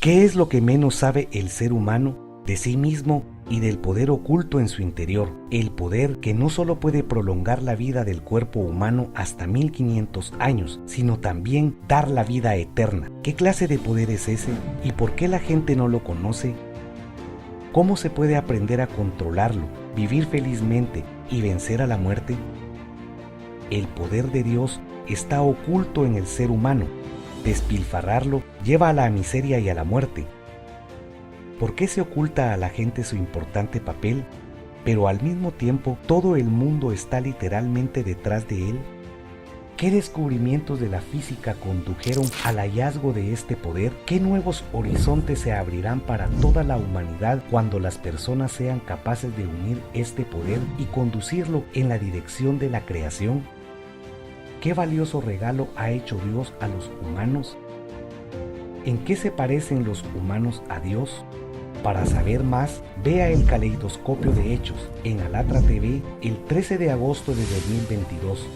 ¿Qué es lo que menos sabe el ser humano de sí mismo y del poder oculto en su interior? El poder que no solo puede prolongar la vida del cuerpo humano hasta 1500 años, sino también dar la vida eterna. ¿Qué clase de poder es ese y por qué la gente no lo conoce? ¿Cómo se puede aprender a controlarlo, vivir felizmente y vencer a la muerte? El poder de Dios está oculto en el ser humano. Despilfarrarlo lleva a la miseria y a la muerte. ¿Por qué se oculta a la gente su importante papel, pero al mismo tiempo todo el mundo está literalmente detrás de él? ¿Qué descubrimientos de la física condujeron al hallazgo de este poder? ¿Qué nuevos horizontes se abrirán para toda la humanidad cuando las personas sean capaces de unir este poder y conducirlo en la dirección de la creación? ¿Qué valioso regalo ha hecho Dios a los humanos? ¿En qué se parecen los humanos a Dios? Para saber más, vea el Caleidoscopio de Hechos en Alatra TV el 13 de agosto de 2022.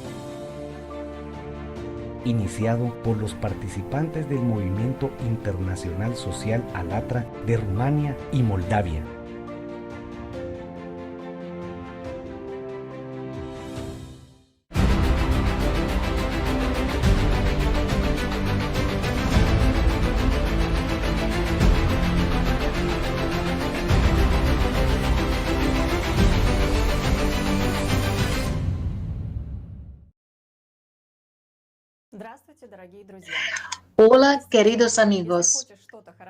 Iniciado por los participantes del Movimiento Internacional Social Alatra de Rumania y Moldavia. Hola, queridos amigos.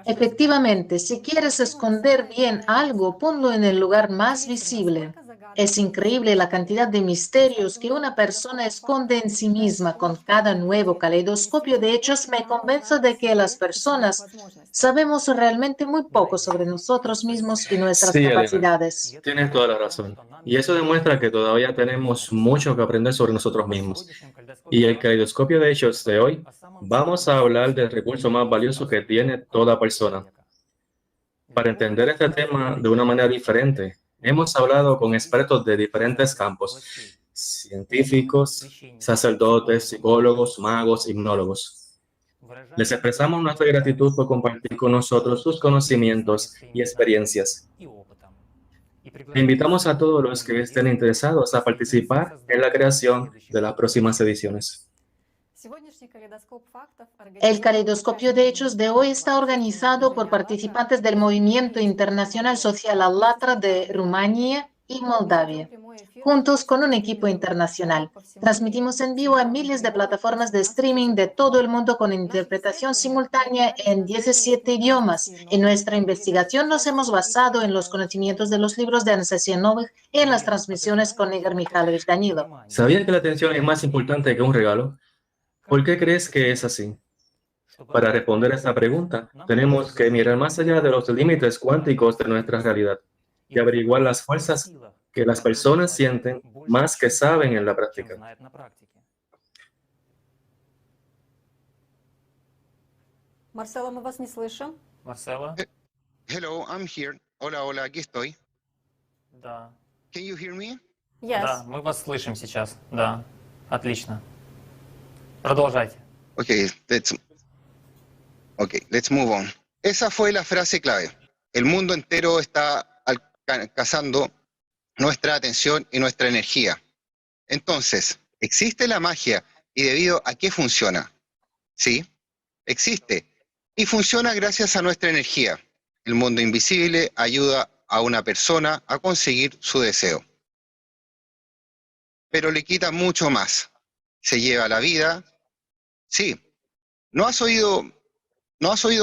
Efectivamente, si quieres esconder bien algo, ponlo en el lugar más visible. Es increíble la cantidad de misterios que una persona esconde en sí misma. Con cada nuevo caleidoscopio de hechos, me convenzo de que las personas sabemos realmente muy poco sobre nosotros mismos y nuestras Sí, Elena, capacidades. tienes toda la razón. Y eso demuestra que todavía tenemos mucho que aprender sobre nosotros mismos. Y el caleidoscopio de hechos de hoy, vamos a hablar del recurso más valioso que tiene toda persona. Para entender este tema de una manera diferente, hemos hablado con expertos de diferentes campos, científicos, sacerdotes, psicólogos, magos, hipnólogos. Les expresamos nuestra gratitud por compartir con nosotros sus conocimientos y experiencias. E invitamos a todos los que estén interesados a participar en la creación de las próximas ediciones. El caleidoscopio de hechos de hoy está organizado por participantes del Movimiento Internacional Social Allatra de Rumania y Moldavia, juntos con un equipo internacional. Transmitimos en vivo en miles de plataformas de streaming de todo el mundo con interpretación simultánea en 17 idiomas. En nuestra investigación nos hemos basado en los conocimientos de los libros de Anastasia Novik y en las transmisiones con Igor Mikhailovich Danilov. ¿Sabías que la atención es más importante que un regalo? ¿Por qué crees que es así? Para responder a esta pregunta, tenemos que mirar más allá de los límites cuánticos de nuestra realidad y averiguar las fuerzas que las personas sienten más que saben en la práctica. Марсела, мы вас не слышим. Марсела? Hello, I'm here. Hola, hola, aquí estoy. Да. Can you hear me? Yes. Да, мы вас слышим сейчас. Да, отлично. Продолжайте. Okay, let's move on. Esa fue la frase clave. El mundo entero está cazando nuestra atención y nuestra energía. Entonces, ¿existe la magia y debido a qué funciona? Sí, existe y funciona gracias a nuestra energía. El mundo invisible ayuda a una persona a conseguir su deseo. Pero le quita mucho más. Se lleva la vida. Sí, no has oído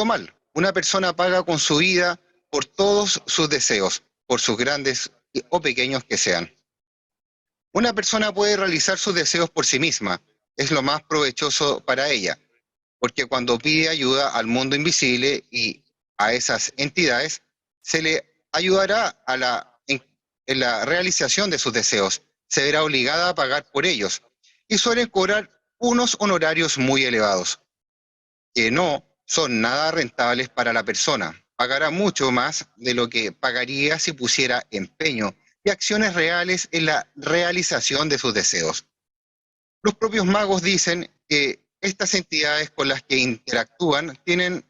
mal. Una persona paga con su vida por todos sus deseos, por sus grandes o pequeños que sean. Una persona puede realizar sus deseos por sí misma. Es lo más provechoso para ella, porque cuando pide ayuda al mundo invisible y a esas entidades, se le ayudará en la realización de sus deseos. Se verá obligada a pagar por ellos y suelen cobrar unos honorarios muy elevados, que no son nada rentables para la persona. Pagará mucho más de lo que pagaría si pusiera empeño y acciones reales en la realización de sus deseos. Los propios magos dicen que estas entidades con las que interactúan tienen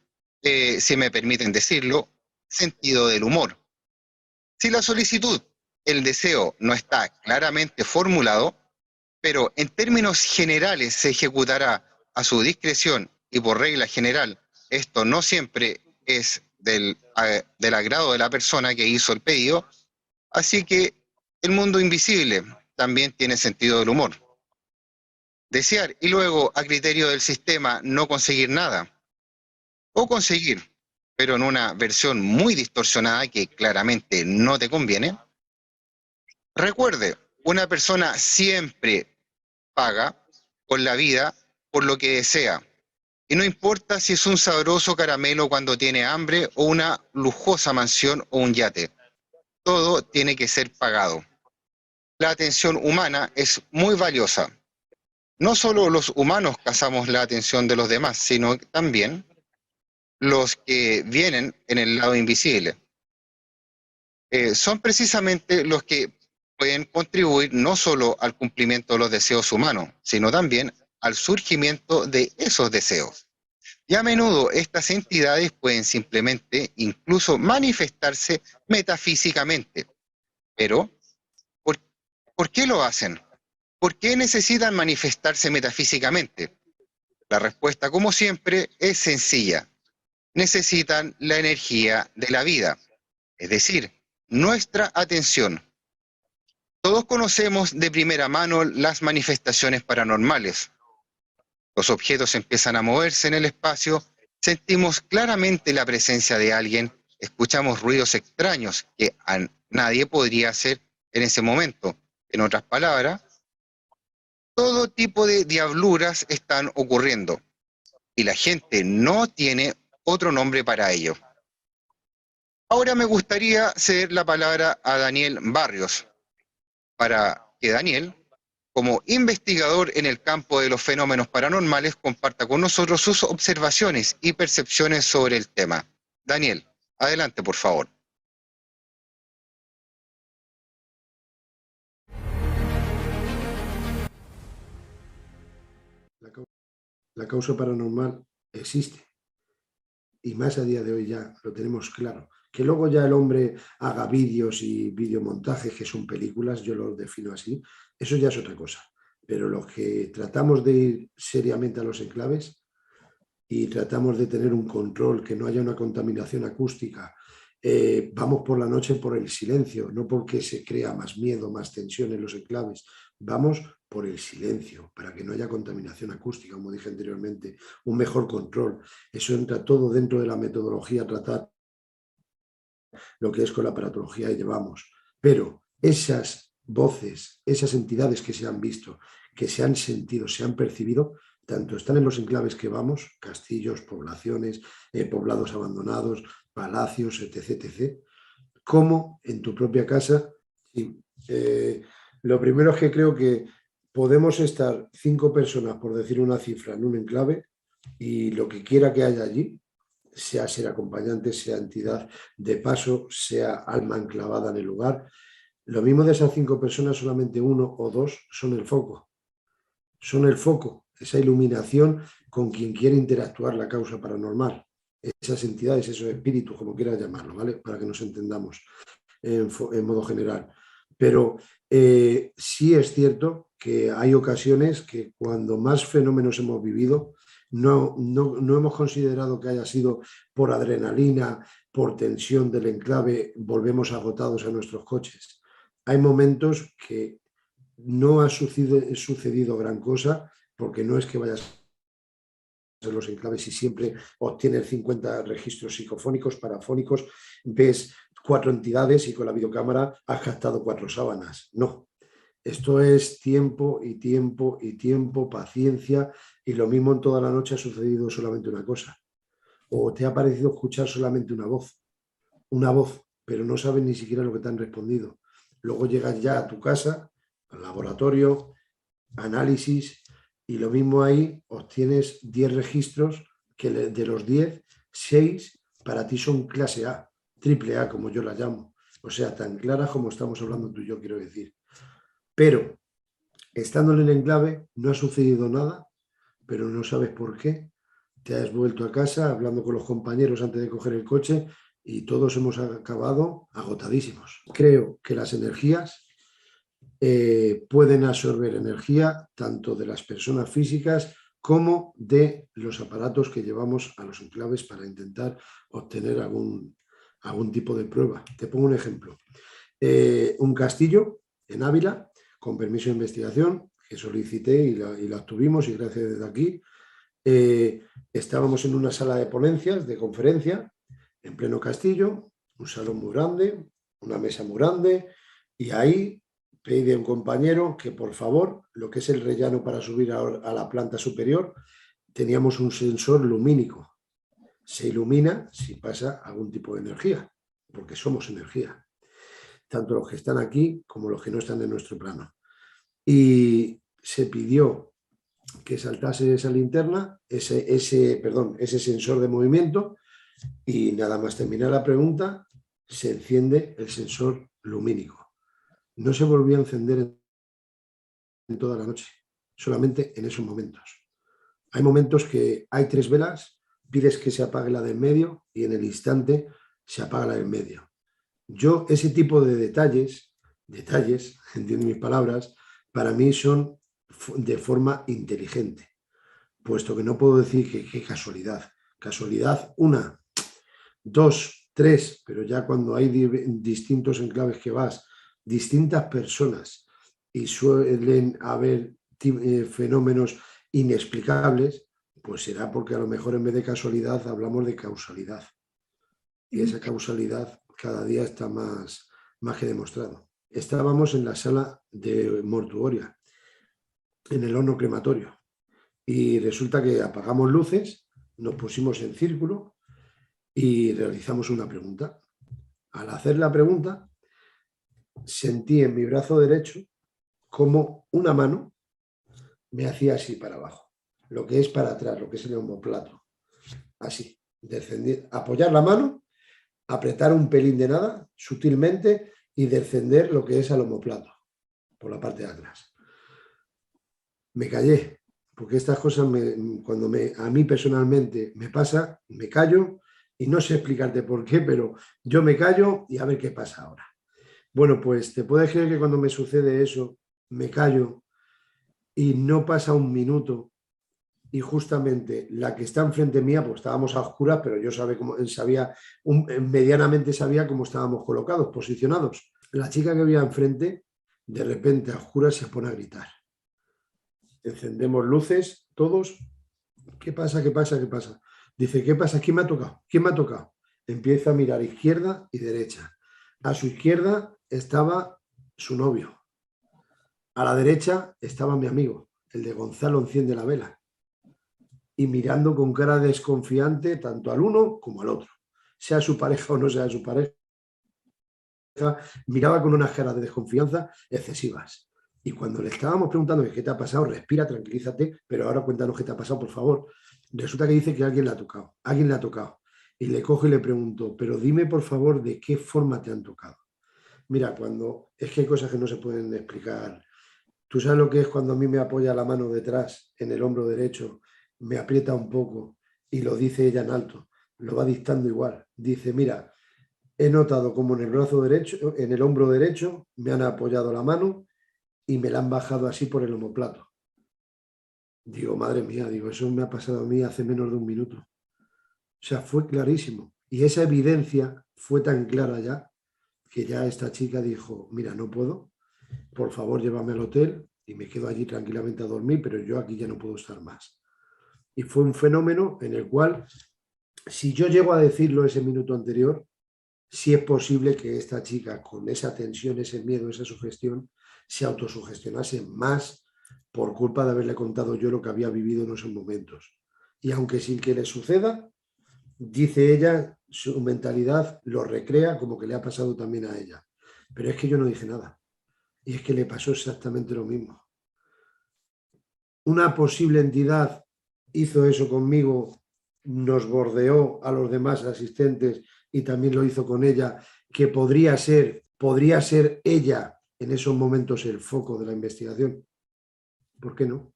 si me permiten decirlo, sentido del humor. Si la solicitud, el deseo, no está claramente formulado, pero en términos generales se ejecutará a su discreción y por regla general, esto no siempre es del agrado de la persona que hizo el pedido, así que el mundo invisible también tiene sentido del humor. Desear y luego, a criterio del sistema, no conseguir nada, o conseguir, pero en una versión muy distorsionada que claramente no te conviene. Recuerde, una persona siempre paga con la vida por lo que desea. Y no importa si es un sabroso caramelo cuando tiene hambre o una lujosa mansión o un yate. Todo tiene que ser pagado. La atención humana es muy valiosa. No solo los humanos cazamos la atención de los demás, sino también los que vienen en el lado invisible. Son precisamente los que pueden contribuir no solo al cumplimiento de los deseos humanos, sino también al surgimiento de esos deseos. Y a menudo estas entidades pueden simplemente incluso manifestarse metafísicamente. Pero, ¿por qué lo hacen? ¿Por qué necesitan manifestarse metafísicamente? La respuesta, como siempre, es sencilla. Necesitan la energía de la vida, es decir, nuestra atención. Todos conocemos de primera mano las manifestaciones paranormales. Los objetos empiezan a moverse en el espacio, sentimos claramente la presencia de alguien, escuchamos ruidos extraños que nadie podría hacer en ese momento. En otras palabras, todo tipo de diabluras están ocurriendo y la gente no tiene otro nombre para ello. Ahora me gustaría ceder la palabra a Daniel Barrios, para que Daniel, como investigador en el campo de los fenómenos paranormales, comparta con nosotros sus observaciones y percepciones sobre el tema. Daniel, adelante, por favor. La causa paranormal existe. Y más a día de hoy ya lo tenemos claro. Que luego ya el hombre haga vídeos y videomontajes que son películas, yo los defino así, eso ya es otra cosa. Pero los que tratamos de ir seriamente a los enclaves y tratamos de tener un control, que no haya una contaminación acústica, vamos por la noche por el silencio, no porque se crea más miedo, más tensión en los enclaves, vamos por el silencio, para que no haya contaminación acústica, como dije anteriormente, un mejor control. Eso entra todo dentro de la metodología, tratar lo que es con la aparatología y llevamos. Pero esas voces, esas entidades que se han visto, que se han sentido, se han percibido, tanto están en los enclaves que vamos, castillos, poblaciones, poblados abandonados, palacios, etc., etc., como en tu propia casa. Sí. Lo primero es que creo que podemos estar 5 personas, por decir una cifra, en un enclave y lo que quiera que haya allí, sea ser acompañante, sea entidad de paso, sea alma enclavada en el lugar, lo mismo de esas 5 personas, solamente 1 o 2 son el foco. Son el foco, esa iluminación con quien quiere interactuar la causa paranormal. Esas entidades, esos espíritus, como quieras llamarlo, ¿vale? Para que nos entendamos en modo general. Pero sí es cierto que hay ocasiones que cuando más fenómenos hemos vivido, no hemos considerado que haya sido por adrenalina, por tensión del enclave, volvemos agotados a nuestros coches. Hay momentos que no ha sucedido gran cosa, porque no es que vayas a los enclaves y siempre obtienes 50 registros psicofónicos, parafónicos, ves 4 entidades y con la videocámara has captado 4 sábanas. No, esto es tiempo y tiempo y tiempo, paciencia, y lo mismo en toda la noche ha sucedido solamente una cosa. O te ha parecido escuchar solamente una voz, pero no sabes ni siquiera lo que te han respondido. Luego llegas ya a tu casa, al laboratorio, análisis, y lo mismo ahí obtienes 10 registros que de los 10, 6 para ti son clase A, triple A como yo la llamo. O sea, tan claras como estamos hablando tú y yo, quiero decir. Pero, estando en el enclave, no ha sucedido nada, pero no sabes por qué. te has vuelto a casa hablando con los compañeros antes de coger el coche y todos hemos acabado agotadísimos. Creo que las energías pueden absorber energía tanto de las personas físicas como de los aparatos que llevamos a los enclaves para intentar obtener algún tipo de prueba. Te pongo un ejemplo. Un castillo en Ávila, con permiso de investigación, que solicité y la obtuvimos, y gracias desde aquí. Estábamos en una sala de ponencias, de conferencia, en pleno castillo, un salón muy grande, una mesa muy grande, y ahí pedí a un compañero que por favor, lo que es el rellano para subir a la planta superior, teníamos un sensor lumínico. Se ilumina si pasa algún tipo de energía, porque somos energía, tanto los que están aquí como los que no están en nuestro plano. Y se pidió que saltase esa linterna, ese sensor de movimiento, y nada más terminar la pregunta, se enciende el sensor lumínico. No se volvió a encender en toda la noche, solamente en esos momentos. Hay momentos que hay 3 velas, pides que se apague la del medio y en el instante se apaga la del medio. Yo, ese tipo de detalles, entiendo mis palabras, para mí son de forma inteligente, puesto que no puedo decir que casualidad. Casualidad, 1, 2, 3, pero ya cuando hay distintos enclaves que vas, distintas personas y suelen haber fenómenos inexplicables, pues será porque a lo mejor en vez de casualidad hablamos de causalidad. Y esa causalidad cada día está más que demostrado. Estábamos en la sala de mortuoria, en el horno crematorio, y resulta que apagamos luces, nos pusimos en círculo y realizamos una pregunta. Al hacer la pregunta, sentí en mi brazo derecho como una mano me hacía así para abajo, lo que es para atrás, lo que es el omoplato, así, descender, apoyar la mano, apretar un pelín de nada, sutilmente, y descender lo que es al omoplato, por la parte de atrás. Me callé, porque estas cosas, cuando a mí personalmente me pasa, me callo, y no sé explicarte por qué, pero yo me callo y a ver qué pasa ahora. Bueno, pues te puedes creer que cuando me sucede eso, me callo y no pasa un minuto y justamente la que está enfrente mía, pues estábamos a oscuras, pero yo medianamente sabía cómo estábamos colocados, posicionados. La chica que había enfrente, de repente a oscuras se pone a gritar. Encendemos luces, todos. ¿Qué pasa? ¿Qué pasa? ¿Qué pasa? Dice, ¿qué pasa? ¿Quién me ha tocado? ¿Quién me ha tocado? Empieza a mirar izquierda y derecha. A su izquierda estaba su novio. A la derecha estaba mi amigo, el de Gonzalo enciende la vela. Y mirando con cara desconfiante tanto al uno como al otro. Sea su pareja o no sea su pareja, miraba con unas caras de desconfianza excesivas. Y cuando le estábamos preguntando qué te ha pasado, respira, tranquilízate, pero ahora cuéntanos qué te ha pasado, por favor. Resulta que dice que alguien le ha tocado. Alguien le ha tocado. Y le cojo y le pregunto, pero dime por favor de qué forma te han tocado. Mira, es que hay cosas que no se pueden explicar. ¿Tú sabes lo que es cuando a mí me apoya la mano detrás, en el hombro derecho, me aprieta un poco y lo dice ella en alto? Lo va dictando igual. Dice, mira, he notado como en el brazo derecho, en el hombro derecho, me han apoyado la mano y me la han bajado así por el omoplato. Digo, madre mía, eso me ha pasado a mí hace menos de un minuto. O sea, fue clarísimo. Y esa evidencia fue tan clara ya, que ya esta chica dijo, mira, no puedo, por favor llévame al hotel y me quedo allí tranquilamente a dormir, pero yo aquí ya no puedo estar más. Y fue un fenómeno en el cual, si yo llego a decirlo ese minuto anterior, sí es posible que esta chica, con esa tensión, ese miedo, esa sugestión, se autosugestionase más por culpa de haberle contado yo lo que había vivido en esos momentos. Y aunque sin que le suceda, dice ella, su mentalidad lo recrea como que le ha pasado también a ella. Pero es que yo no dije nada. Y es que le pasó exactamente lo mismo. Una posible entidad hizo eso conmigo, nos bordeó a los demás asistentes y también lo hizo con ella, que podría ser ella en esos momentos el foco de la investigación. ¿Por qué no?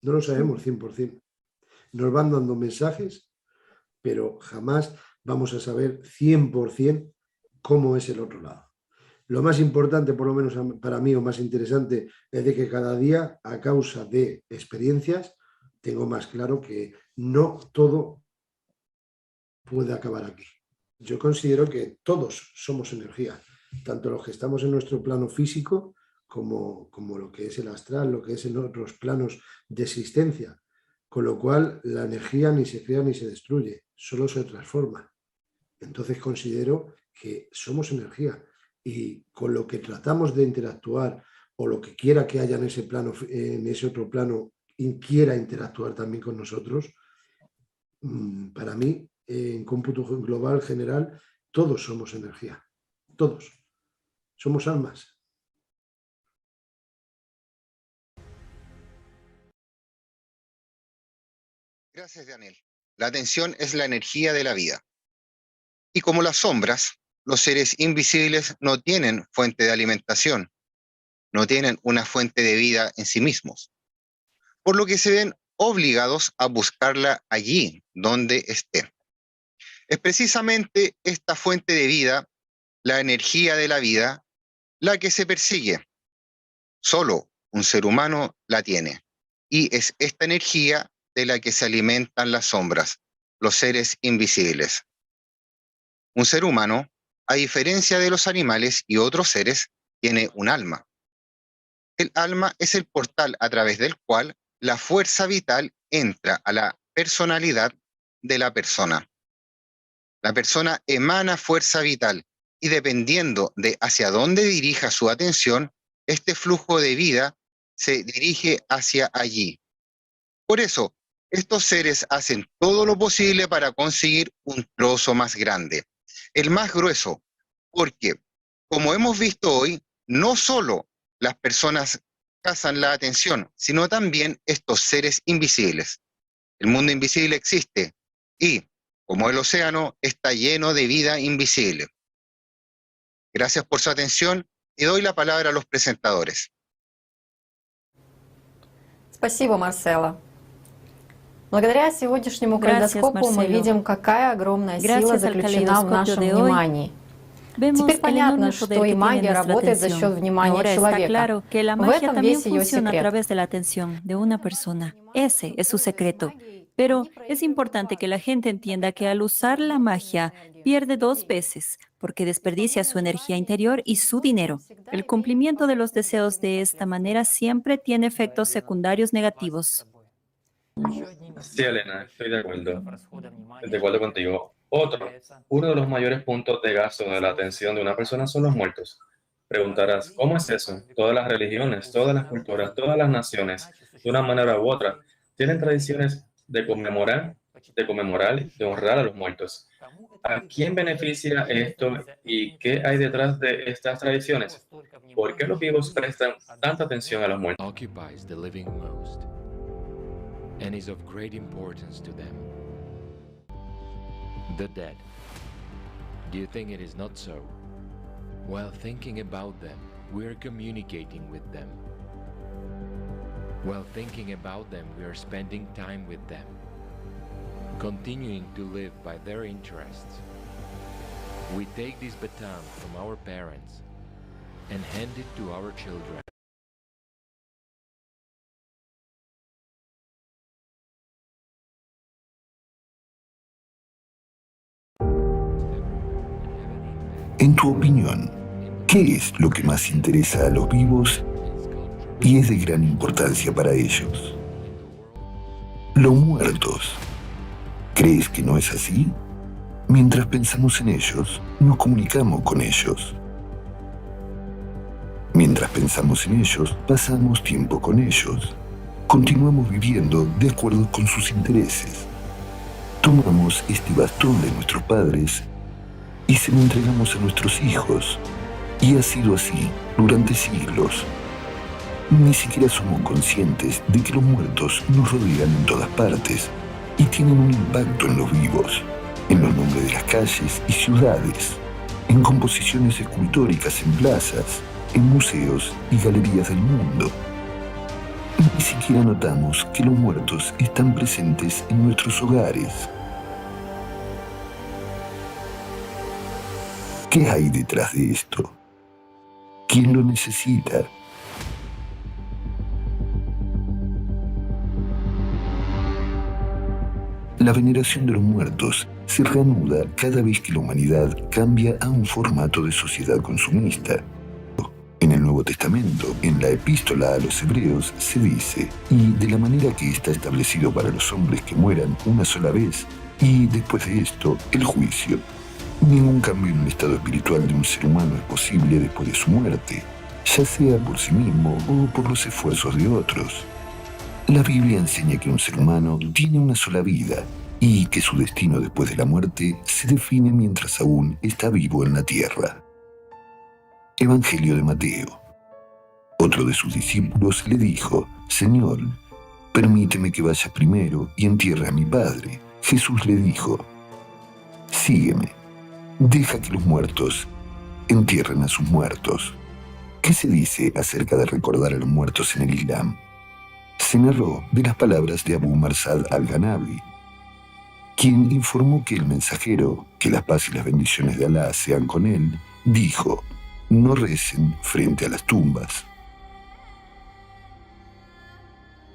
No lo sabemos 100%. nos van dando mensajes, pero jamás vamos a saber 100% cómo es el otro lado. Lo más importante, por lo menos para mí, o más interesante, es de que cada día, a causa de experiencias, tengo más claro que no todo puede acabar aquí. Yo considero que todos somos energía, tanto los que estamos en nuestro plano físico como lo que es el astral, lo que es en otros planos de existencia, con lo cual la energía ni se crea ni se destruye, solo se transforma. Entonces considero que somos energía y con lo que tratamos de interactuar o lo que quiera que haya en ese plano, en ese otro plano, y quiera interactuar también con nosotros, para mí, en cómputo global general, todos somos energía, todos, somos almas. Gracias, Daniel. La atención es la energía de la vida. Y como las sombras, los seres invisibles no tienen fuente de alimentación, no tienen una fuente de vida en sí mismos, por lo que se ven obligados a buscarla allí donde esté. Es precisamente esta fuente de vida, la energía de la vida, la que se persigue. Solo un ser humano la tiene. Y es esta energía de la que se alimentan las sombras, los seres invisibles. Un ser humano, a diferencia de los animales y otros seres, tiene un alma. El alma es el portal a través del cual la fuerza vital entra a la personalidad de la persona. La persona emana fuerza vital y dependiendo de hacia dónde dirija su atención, este flujo de vida se dirige hacia allí. Por eso, estos seres hacen todo lo posible para conseguir un trozo más grande, el más grueso, porque, como hemos visto hoy, no solo las personas cazan la atención, sino también estos seres invisibles. El mundo invisible existe y, como el océano, está lleno de vida invisible. Gracias por su atención y doy la palabra a los presentadores. Спасибо, Марсело. Благодаря сегодняшнему Gracias, калейдоскопу мы Marcelo. видим, какая огромная сила Gracias al заключена в нашем caleidoscopio de hoy, внимании. Vemos Теперь el понятно, enorme poder что и que tiene магия nuestra работает за счет atención. внимания Ahora está человека. claro que la В magia этом también весь ее funciona a секрет. través de la atención de una persona. Ese es su secreto. Pero es importante que la gente entienda que al usar la magia pierde dos veces, porque desperdicia su energía interior y su dinero. El cumplimiento de los deseos de esta manera siempre tiene efectos secundarios negativos. Sí, Elena, estoy de acuerdo contigo. Uno de los mayores puntos de gasto de la atención de una persona son los muertos. Preguntarás, ¿cómo es eso? Todas las religiones, todas las culturas, todas las naciones, de una manera u otra, tienen tradiciones de conmemorar, de honrar a los muertos. ¿A quién beneficia esto y qué hay detrás de estas tradiciones? ¿Por qué los vivos prestan tanta atención a los muertos? Occupies the living most and is of great importance to them. The dead. Do you think it is not so? While thinking about them, we are communicating with them. While thinking about them, we are spending time with them, continuing to live by their interests. We take this baton from our parents and hand it to our children. En tu opinión, ¿qué es lo que más interesa a los vivos y es de gran importancia para ellos? Los muertos. ¿Crees que no es así? Mientras pensamos en ellos, nos comunicamos con ellos. Mientras pensamos en ellos, pasamos tiempo con ellos. Continuamos viviendo de acuerdo con sus intereses. Tomamos este bastón de nuestros padres y se lo entregamos a nuestros hijos. Y ha sido así durante siglos. Ni siquiera somos conscientes de que los muertos nos rodean en todas partes y tienen un impacto en los vivos, en los nombres de las calles y ciudades, en composiciones escultóricas en plazas, en museos y galerías del mundo. Ni siquiera notamos que los muertos están presentes en nuestros hogares. ¿Qué hay detrás de esto? ¿Quién lo necesita? La veneración de los muertos se reanuda cada vez que la humanidad cambia a un formato de sociedad consumista. En el Nuevo Testamento, en la Epístola a los Hebreos, se dice: y de la manera que está establecido para los hombres que mueran una sola vez, y después de esto, el juicio. Ningún cambio en el estado espiritual de un ser humano es posible después de su muerte, ya sea por sí mismo o por los esfuerzos de otros. La Biblia enseña que un ser humano tiene una sola vida y que su destino después de la muerte se define mientras aún está vivo en la tierra. Evangelio de Mateo. Otro de sus discípulos le dijo: Señor, permíteme que vaya primero y entierre a mi padre. Jesús le dijo: sígueme, deja que los muertos entierren a sus muertos. ¿Qué se dice acerca de recordar a los muertos en el Islam? Se narró de las palabras de Abu Marsad al-Ghanawi, quien informó que el mensajero, que la paz y las bendiciones de Alá sean con él, dijo: no recen frente a las tumbas.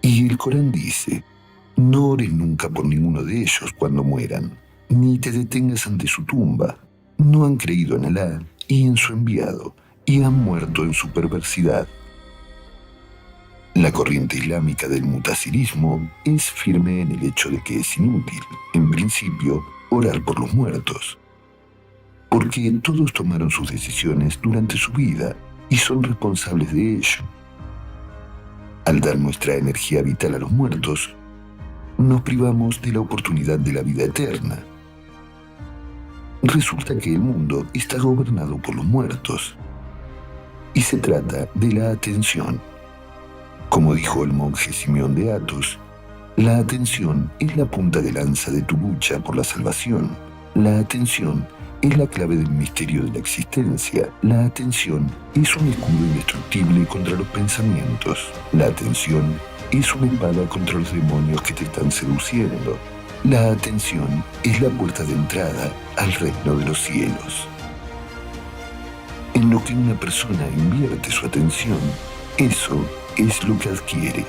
Y el Corán dice: no ores nunca por ninguno de ellos cuando mueran, ni te detengas ante su tumba. No han creído en Alá y en su enviado, y han muerto en su perversidad. La corriente islámica del mutasirismo es firme en el hecho de que es inútil, en principio, orar por los muertos, porque todos tomaron sus decisiones durante su vida y son responsables de ello. Al dar nuestra energía vital a los muertos, nos privamos de la oportunidad de la vida eterna. Resulta que el mundo está gobernado por los muertos, y se trata de la atención. Como dijo el monje Simeón de Athos, la atención es la punta de lanza de tu lucha por la salvación. La atención es la clave del misterio de la existencia. La atención es un escudo indestructible contra los pensamientos. La atención es una espada contra los demonios que te están seduciendo. La atención es la puerta de entrada al reino de los cielos. En lo que una persona invierte su atención, eso es lo que adquiere.